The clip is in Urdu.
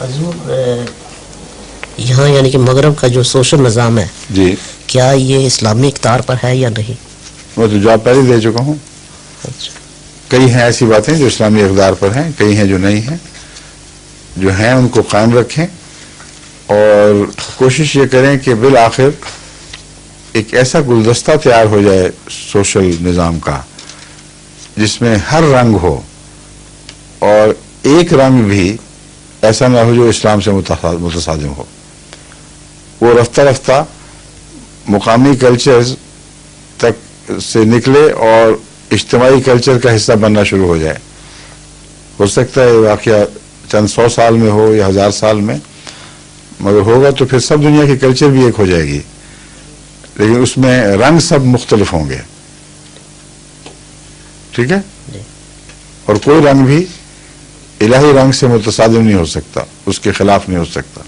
حضور یہاں یعنی کہ مغرب کا جو سوشل نظام ہے جی کیا یہ اسلامی اقدار پر ہے یا نہیں؟ میں تو جواب پہلے دے چکا ہوں. اچھا. کئی ہیں ایسی باتیں جو اسلامی اقدار پر ہیں، کئی ہیں جو نہیں ہیں. جو ہیں ان کو قائم رکھیں اور کوشش یہ کریں کہ بالآخر ایک ایسا گلدستہ تیار ہو جائے سوشل نظام کا جس میں ہر رنگ ہو، اور ایک رنگ بھی ایسا نہ ہو جو اسلام سے متصادم ہو. وہ رفتہ رفتہ مقامی کلچرز تک سے نکلے اور اجتماعی کلچر کا حصہ بننا شروع ہو جائے. ہو سکتا ہے واقعہ چند 100 سال میں ہو یا 1000 سال میں، مگر ہوگا تو پھر سب دنیا کی کلچر بھی ایک ہو جائے گی، لیکن اس میں رنگ سب مختلف ہوں گے. ٹھیک ہے؟ اور کوئی رنگ بھی الہی رنگ سے متصادم نہیں ہو سکتا، اس کے خلاف نہیں ہو سکتا.